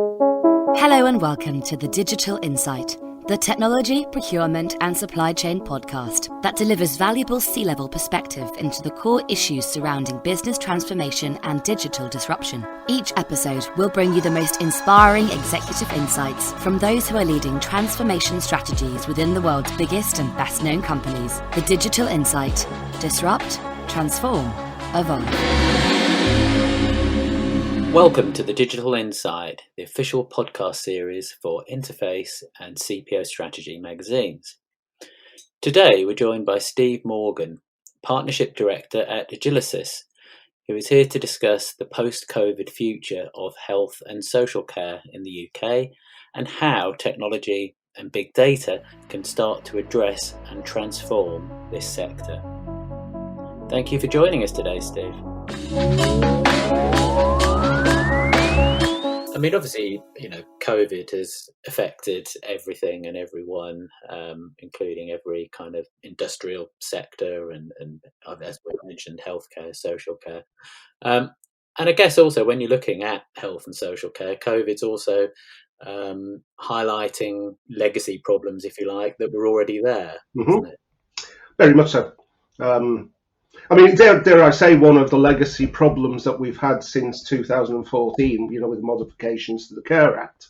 Hello and welcome to the Digital Insight, the technology, procurement and supply chain podcast that delivers valuable C-level perspective into the core issues surrounding business transformation and digital disruption. Each episode will bring you the most inspiring executive insights from those who are leading transformation strategies within the world's biggest and best-known companies. The Digital Insight. Disrupt, transform, evolve. Welcome to the Digital Insight, the official podcast series for Interface and CPO Strategy magazines. Today we're joined by Steve Morgan, Partnership Director at Agilisys, who is here to discuss the post-COVID future of health and social care in the UK and how technology and big data can start to address and transform this sector. Thank you for joining us today, Steve. I mean, obviously, COVID has affected everything and everyone, including every kind of industrial sector and as we mentioned, healthcare, social care. And I guess also when you're looking at health and social care, COVID's also highlighting legacy problems, if you like, that were already there, isn't it? Very much so. I mean, dare I say, one of the legacy problems that we've had since 2014, with modifications to the Care Act,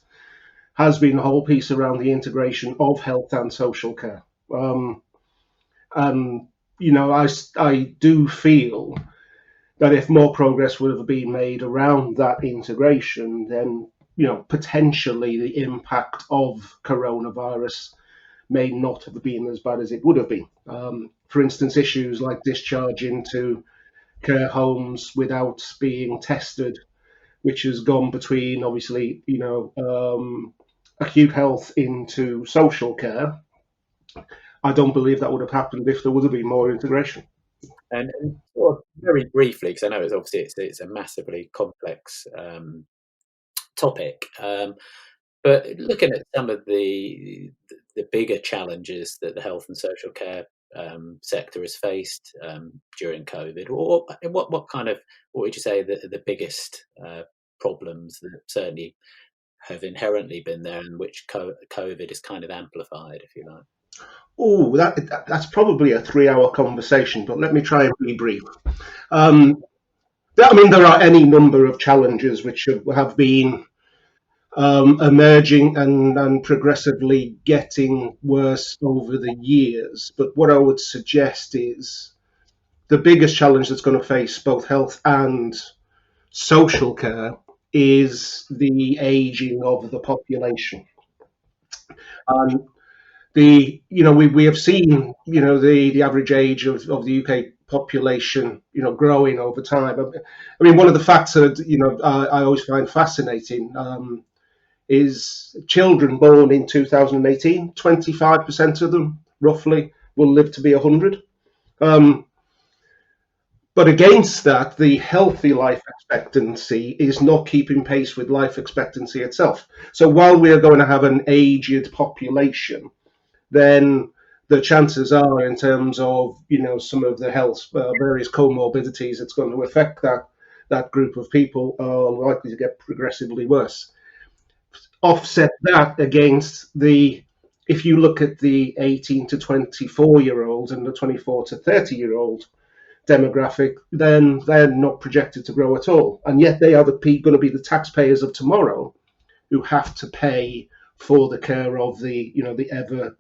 has been the whole piece around the integration of health and social care. And, I do feel that if more progress would have been made around that integration, then, potentially the impact of coronavirus may not have been as bad as it would have been. For instance, issues like discharge into care homes without being tested, which has gone between, obviously, acute health into social care. I don't believe that would have happened if there would have been more integration. And very briefly, because I know it's a massively complex topic, but looking at some of the bigger challenges that the health and social care sector has faced during COVID, or what would you say the biggest problems that certainly have inherently been there and which COVID has kind of amplified, if you like? Oh, that's probably a 3-hour conversation, but let me try and be brief. There are any number of challenges which have been emerging and progressively getting worse over the years. But what I would suggest is the biggest challenge that's going to face both health and social care is the aging of the population. And we have seen the average age of the UK population growing over time. I mean, one of the facts that I always find fascinating is children born in 2018, 25% of them roughly will live to be 100. But against that, the healthy life expectancy is not keeping pace with life expectancy itself. So while we are going to have an aged population, then the chances are, in terms of some of the health various comorbidities, it's going to affect that group of people are likely to get progressively worse. Offset that against if you look at the 18 to 24 year olds and the 24 to 30 year old demographic, then they're not projected to grow at all. And yet they are going to be the taxpayers of tomorrow who have to pay for the care of the ever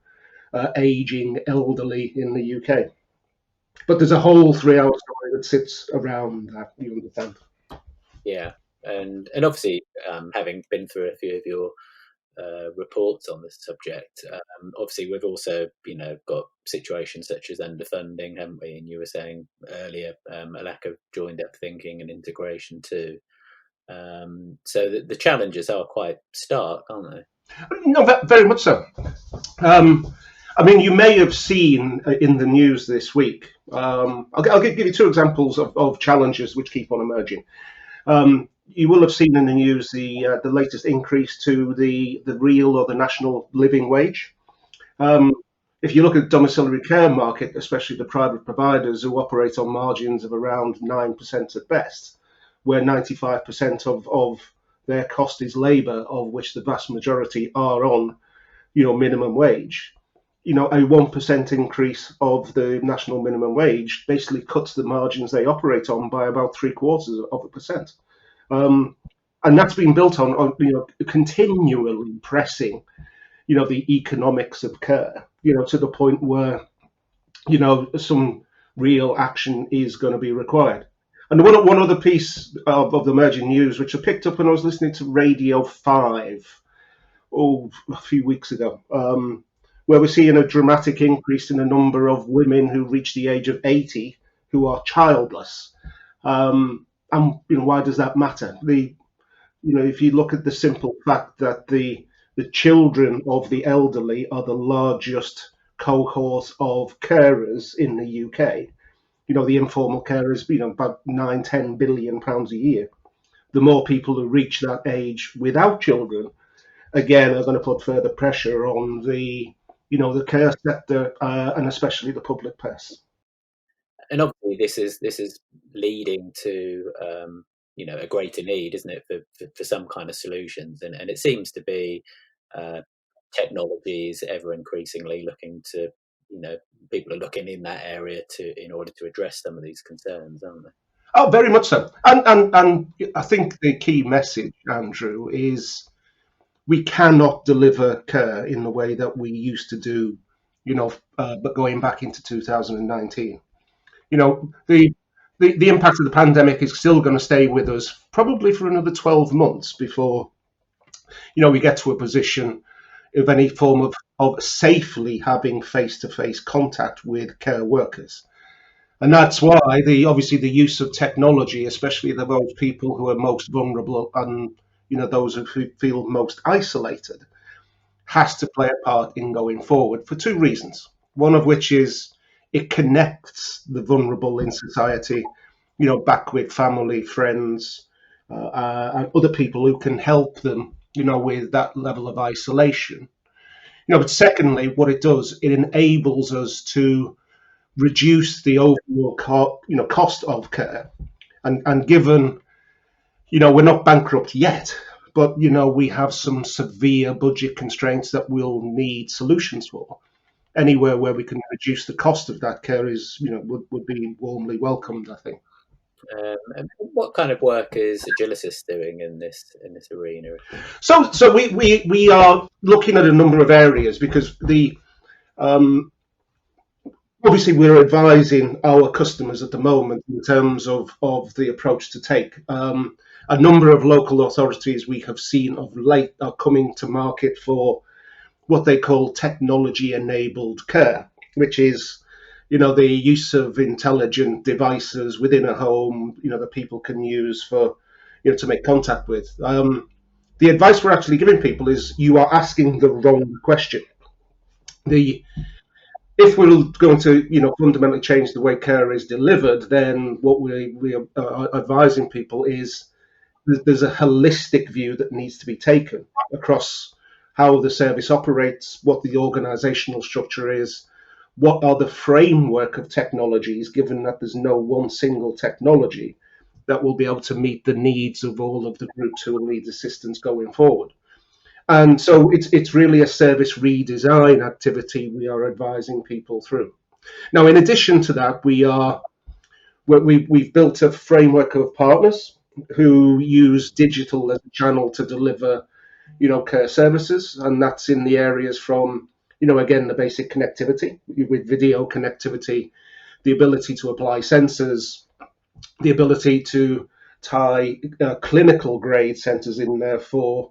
aging elderly in the UK. But there's a whole 3-hour story that sits around that, you understand. Yeah. And obviously, having been through a few of your reports on this subject, obviously we've also, got situations such as underfunding, haven't we? And you were saying earlier, a lack of joined-up thinking and integration too. So the challenges are quite stark, aren't they? No, very much so. You may have seen in the news this week. I'll give you 2 examples of challenges which keep on emerging. You will have seen in the news the latest increase to the real or the national living wage. If you look at the domiciliary care market, especially the private providers who operate on margins of around 9% at best, where 95% of their cost is labour, of which the vast majority are on, minimum wage. A 1% increase of the national minimum wage basically cuts the margins they operate on by about 0.75%. And that's been built on continually pressing, the economics of care, to the point where, some real action is going to be required. And one other piece of the emerging news, which I picked up when I was listening to Radio 5 a few weeks ago, where we're seeing a dramatic increase in the number of women who reach the age of 80 who are childless. And why does that matter? If you look at the simple fact that the children of the elderly are the largest cohort of carers in the UK, the informal carers, about £9-10 billion a year. The more people who reach that age without children, again, are going to put further pressure on the care sector, and especially the public purse. And obviously, this is leading to a greater need, isn't it, for some kind of solutions? And it seems to be technologies ever increasingly looking to, people are looking in that area in order to address some of these concerns, aren't they? Oh, very much so. And I think the key message, Andrew, is we cannot deliver care in the way that we used to do, but going back into 2019. The impact of the pandemic is still going to stay with us probably for another 12 months before, we get to a position of any form of safely having face-to-face contact with care workers. And that's why obviously the use of technology, especially those people who are most vulnerable and those who feel most isolated, has to play a part in going forward for two reasons. One of which is it connects the vulnerable in society, back with family, friends, and other people who can help them, with that level of isolation. But secondly, what it does, it enables us to reduce the overall cost of care. And given, we're not bankrupt yet, but, we have some severe budget constraints that we'll need solutions for. Anywhere where we can reduce the cost of that care is, would be warmly welcomed, I think. And what kind of work is Agilisys doing in this arena? So we are looking at a number of areas, because obviously we're advising our customers at the moment in terms of the approach to take. A number of local authorities we have seen of late are coming to market for what they call technology-enabled care, which is, the use of intelligent devices within a home, that people can use for, to make contact with. The advice we're actually giving people is you are asking the wrong question. If we're going to, fundamentally change the way care is delivered, then what we are advising people is there's a holistic view that needs to be taken across how the service operates, what the organizational structure is, what are the framework of technologies, given that there's no one single technology that will be able to meet the needs of all of the groups who will need assistance going forward. And so it's really a service redesign activity we are advising people through. Now, in addition to that, we've built a framework of partners who use digital as a channel to deliver, care services, and that's in the areas from, again, the basic connectivity with video connectivity, the ability to apply sensors, the ability to tie clinical grade sensors in there for,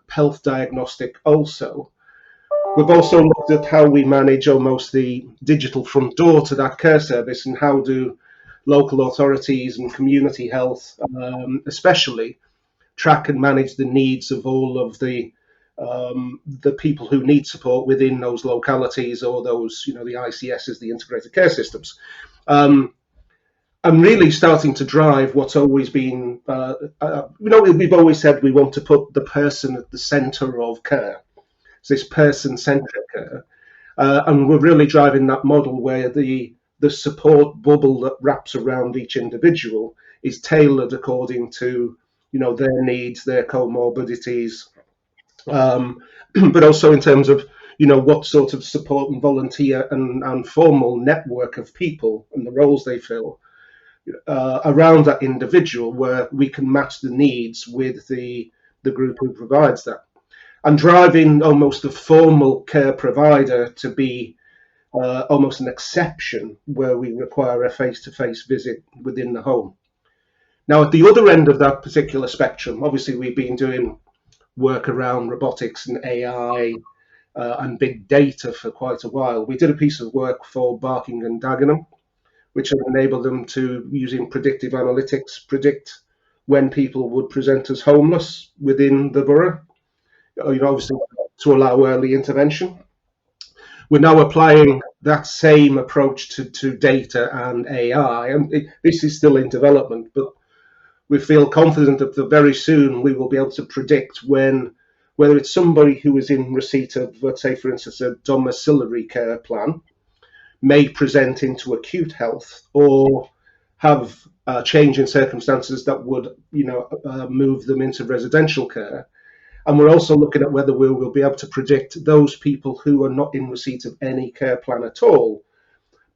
health diagnostic also. We've also looked at how we manage almost the digital front door to that care service, and how do local authorities and community health, especially, track and manage the needs of all of the people who need support within those localities, or those, the ICSs, the integrated care systems. And really starting to drive what's always been, we've always said we want to put the person at the center of care. So this person-centric care. And we're really driving that model where the support bubble that wraps around each individual is tailored according to, their needs, their comorbidities, but also in terms of what sort of support and volunteer and formal network of people and the roles they fill around that individual, where we can match the needs with the group who provides that, and driving almost a formal care provider to be almost an exception where we require a face-to-face visit within the home. Now, at the other end of that particular spectrum, obviously we've been doing work around robotics and AI and big data for quite a while. We did a piece of work for Barking and Dagenham, which have enabled them to, using predictive analytics, predict when people would present as homeless within the borough, obviously to allow early intervention. We're now applying that same approach to data and AI, and this is still in development, but we feel confident that very soon we will be able to predict whether it's somebody who is in receipt of, let's say, for instance, a domiciliary care plan, may present into acute health or have a change in circumstances that would, move them into residential care. And we're also looking at whether we will be able to predict those people who are not in receipt of any care plan at all,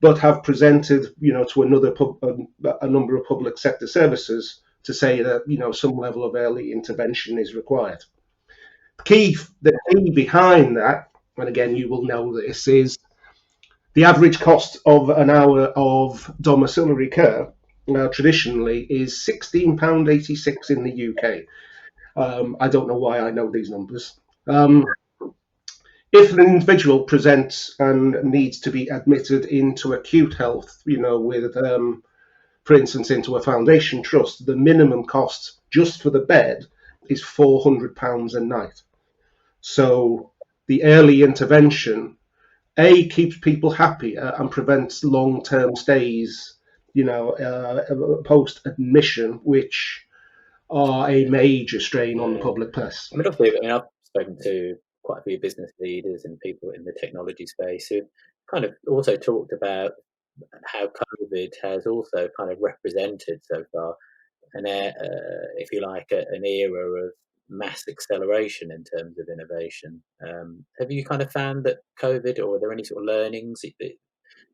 but have presented, to a number of public sector services to say that, some level of early intervention is required. The key behind that, and again, you will know this, is the average cost of an hour of domiciliary care traditionally is £16.86 in the UK. I don't know why I know these numbers. If an individual presents and needs to be admitted into acute health, with, for instance, into a foundation trust, the minimum cost just for the bed is £400 a night. So the early intervention, keeps people happier and prevents long-term stays, post-admission, which are a major strain on the public purse. I've spoken to quite a few business leaders and people in the technology space who kind of also talked about how COVID has also kind of represented so far if you like, an era of mass acceleration in terms of innovation. Have you kind of found that COVID, or are there any sort of learnings that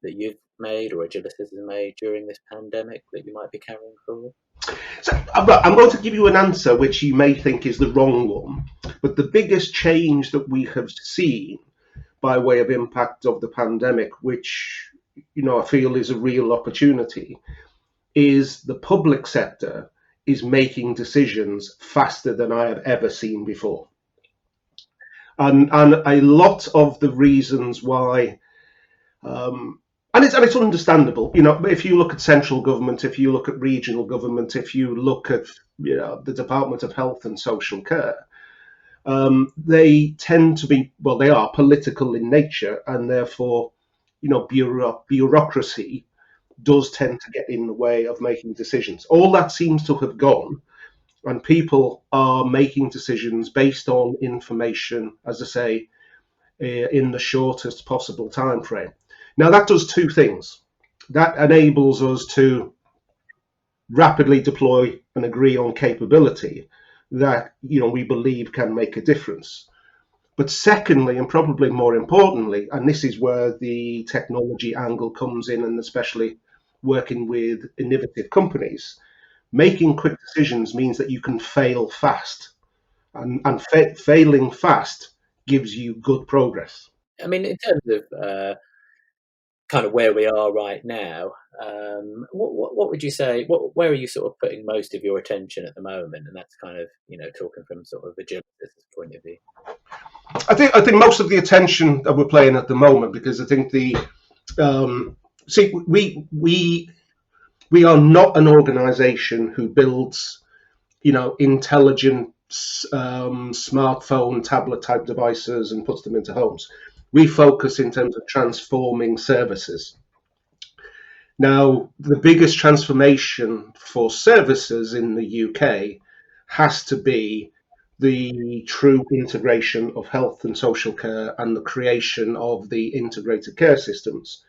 you've made or Agilisys has made during this pandemic that you might be carrying forward? So I'm going to give you an answer which you may think is the wrong one, but the biggest change that we have seen by way of impact of the pandemic, which I feel is a real opportunity, is the public sector is making decisions faster than I have ever seen before. And a lot of the reasons why, and it's understandable, if you look at central government, if you look at regional government, if you look at the Department of Health and Social Care, they tend to be, they are political in nature, and therefore, bureaucracy does tend to get in the way of making decisions. All that seems to have gone, and people are making decisions based on information, as I say, in the shortest possible time frame. Now, that does two things. That enables us to rapidly deploy and agree on capability that we believe can make a difference. But secondly, and probably more importantly, and this is where the technology angle comes in, and especially working with innovative companies, making quick decisions means that you can fail fast, and failing fast gives you good progress. I mean, in terms of kind of where we are right now, what would you say? Where are you sort of putting most of your attention at the moment? And that's kind of talking from sort of Agilisys' point of view. I think most of the attention that we're playing at the moment, because I think we are not an organisation who builds intelligent smartphone, tablet type devices and puts them into homes. We focus in terms of transforming services. Now, the biggest transformation for services in the UK has to be the true integration of health and social care and the creation of the integrated care systems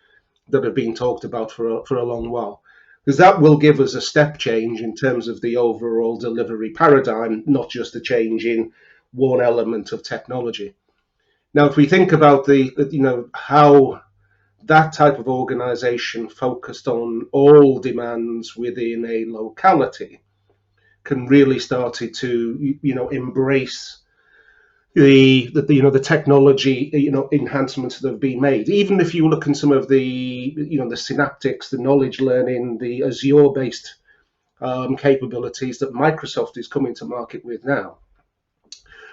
that have been talked about for a long while. because that will give us a step change in terms of the overall delivery paradigm, not just a change in one element of technology. Now, if we think about how that type of organization focused on all demands within a locality can really start to embrace the technology enhancements that have been made. Even if you look in some of the synaptics, the knowledge learning, the Azure based capabilities that Microsoft is coming to market with now,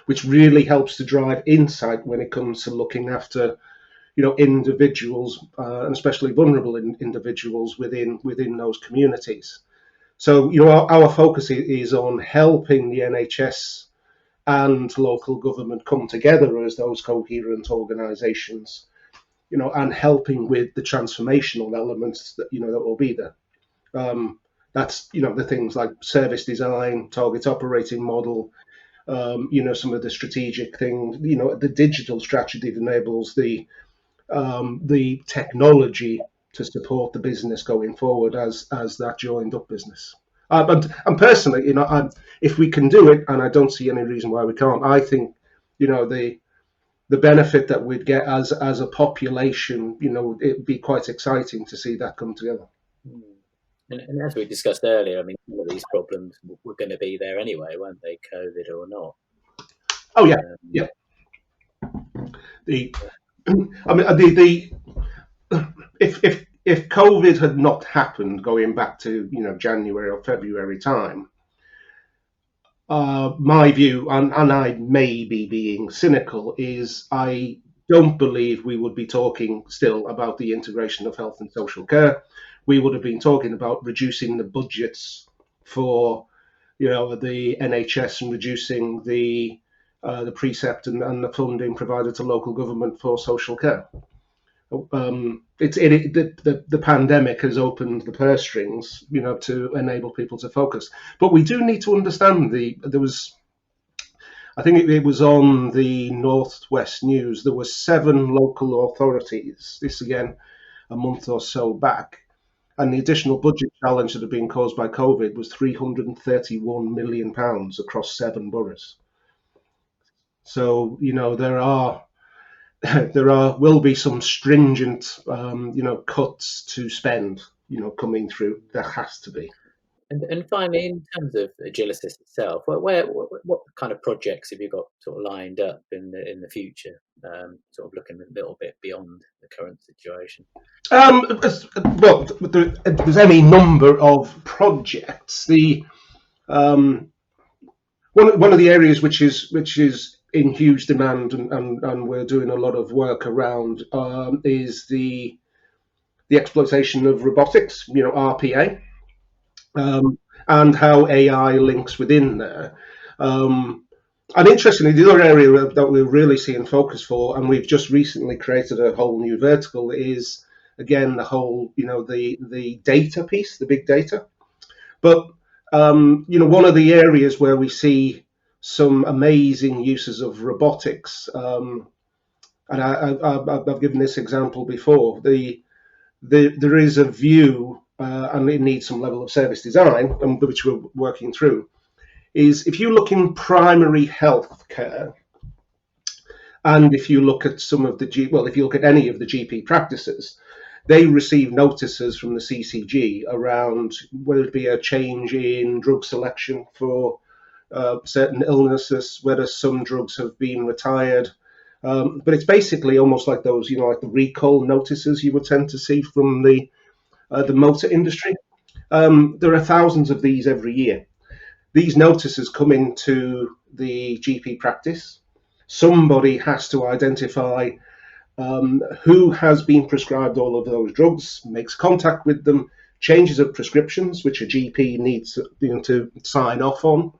which really helps to drive insight when it comes to looking after individuals, and especially vulnerable individuals within those communities. So our focus is on helping the NHS and local government come together as those coherent organisations, and helping with the transformational elements that will be there. That's the things like service design, target operating model, some of the strategic things. The digital strategy that enables the technology to support the business going forward as that joined up business. And personally, if we can do it, and I don't see any reason why we can't, I think, the benefit that we'd get as a population, it'd be quite exciting to see that come together. And as we discussed earlier, I mean, some of these problems were going to be there anyway, weren't they, COVID or not? Oh yeah, yeah. If COVID had not happened, going back to January or February time, my view, and I may be being cynical, is I don't believe we would be talking still about the integration of health and social care. We would have been talking about reducing the budgets for the NHS and reducing the precept and the funding provided to local government for social care. The pandemic has opened the purse strings, to enable people to focus. But we do need to understand I think it was on the Northwest News, there were 7 local authorities, this again a month or so back, and the additional budget challenge that had been caused by COVID was £331 million across 7 boroughs. So, there will be some stringent, cuts to spend, coming through. There has to be. And finally, in terms of Agilisys itself, what kind of projects have you got sort of lined up in the future? Sort of looking a little bit beyond the current situation. Well, there's any number of projects. One of the areas which is in huge demand and we're doing a lot of work around is the exploitation of robotics, RPA, and how AI links within there. And interestingly, the other area that we're really seeing focus for, and we've just recently created a whole new vertical, is again the whole, the data piece, the big data. But one of the areas where we see some amazing uses of robotics, and I've given this example before. There is a view, and it needs some level of service design, which we're working through. Is if you look in primary health care, and if you look at if you look at any of the GP practices, they receive notices from the CCG around whether it be a change in drug selection for certain illnesses, whether some drugs have been retired. But it's basically almost like those, like the recall notices you would tend to see from the motor industry. There are thousands of these every year. These notices come into the GP practice. Somebody has to identify who has been prescribed all of those drugs, makes contact with them, changes of prescriptions, which a GP needs to sign off on,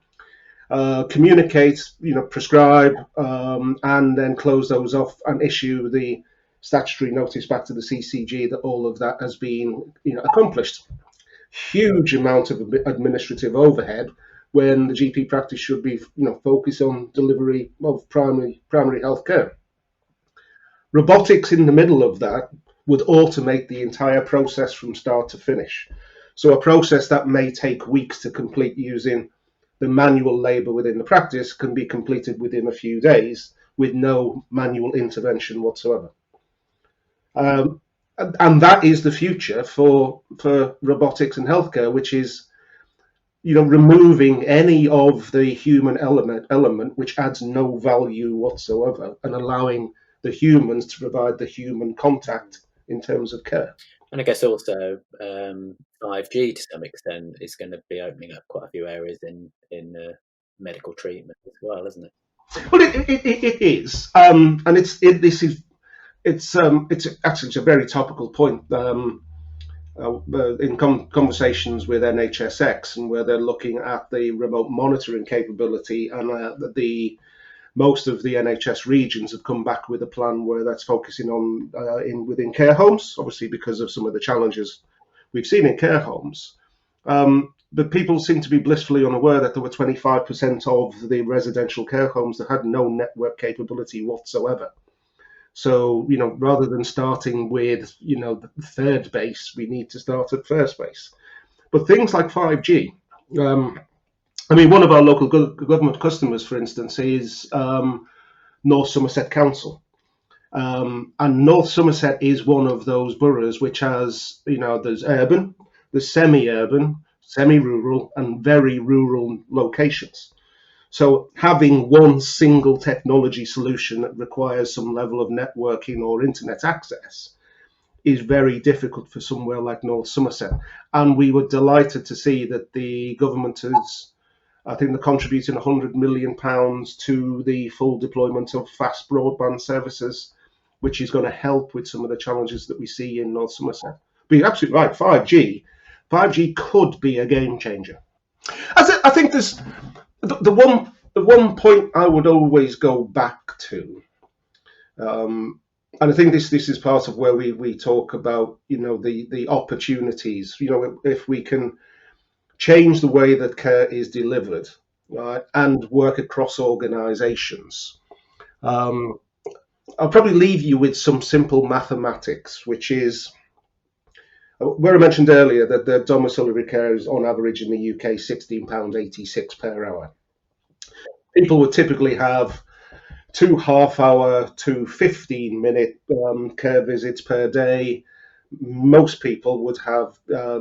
communicate, prescribe, and then close those off and issue the statutory notice back to the CCG that all of that has been accomplished. Huge amount of administrative overhead when the GP practice should be focused on delivery of primary health care. Robotics in the middle of that would automate the entire process from start to finish. So a process that may take weeks to complete using the manual labour within the practice can be completed within a few days with no manual intervention whatsoever. And that is the future for robotics and healthcare, which is, removing any of the human element which adds no value whatsoever, and allowing the humans to provide the human contact in terms of care. And I guess also 5G to some extent is going to be opening up quite a few areas in medical treatment as well, isn't it? Well, it is, and it's actually a very topical point. In conversations with NHSX, and where they're looking at the remote monitoring capability, and most of the NHS regions have come back with a plan where that's focusing on within care homes, obviously because of some of the challenges we've seen in care homes. But people seem to be blissfully unaware that there were 25% of the residential care homes that had no network capability whatsoever. So, rather than starting with, the third base, we need to start at first base. But things like 5G, one of our local government customers, for instance, is North Somerset Council. And North Somerset is one of those boroughs which has, there's urban, there's semi-urban, semi-rural, and very rural locations. So having one single technology solution that requires some level of networking or internet access is very difficult for somewhere like North Somerset. And we were delighted to see that the government is, I think, they're contributing £100 million to the full deployment of fast broadband services, which is going to help with some of the challenges that we see in North Somerset. But you're absolutely right, 5G could be a game changer. I think there's the one point I would always go back to, and I think this is part of where we talk about, the opportunities. If we can change the way that care is delivered, right, and work across organisations. I'll probably leave you with some simple mathematics, which is where I mentioned earlier that the domiciliary care is on average in the UK £16.86 per hour. People would typically have 2 half-hour to 15-minute care visits per day. Most people would have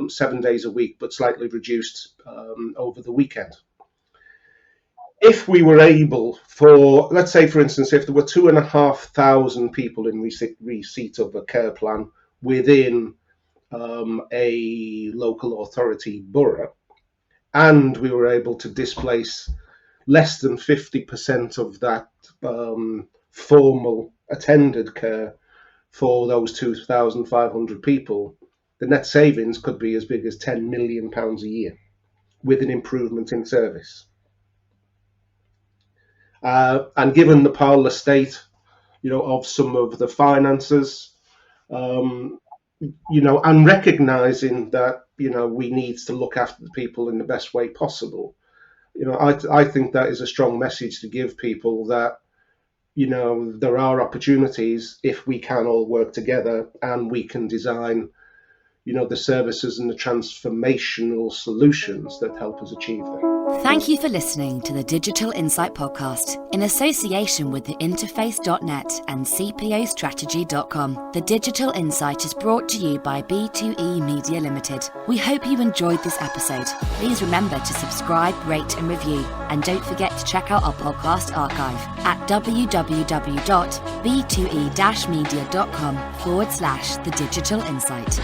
7 days a week, but slightly reduced over the weekend. If we were able let's say, for instance, if there were 2,500 people in receipt of a care plan within a local authority borough, and we were able to displace less than 50% of that formal attended care for those 2,500 people, the net savings could be as big as £10 million a year with an improvement in service. And given the parlous state, of some of the finances, and recognising that, we need to look after the people in the best way possible, I think that is a strong message to give people that, there are opportunities if we can all work together and we can design, the services and the transformational solutions that help us achieve them. Thank you for listening to the Digital Insight Podcast in association with the Interface.net and CPOstrategy.com. The Digital Insight is brought to you by B2E Media Limited. We hope you enjoyed this episode. Please remember to subscribe, rate and review. And don't forget to check out our podcast archive at www.b2e-media.com/The Digital Insight.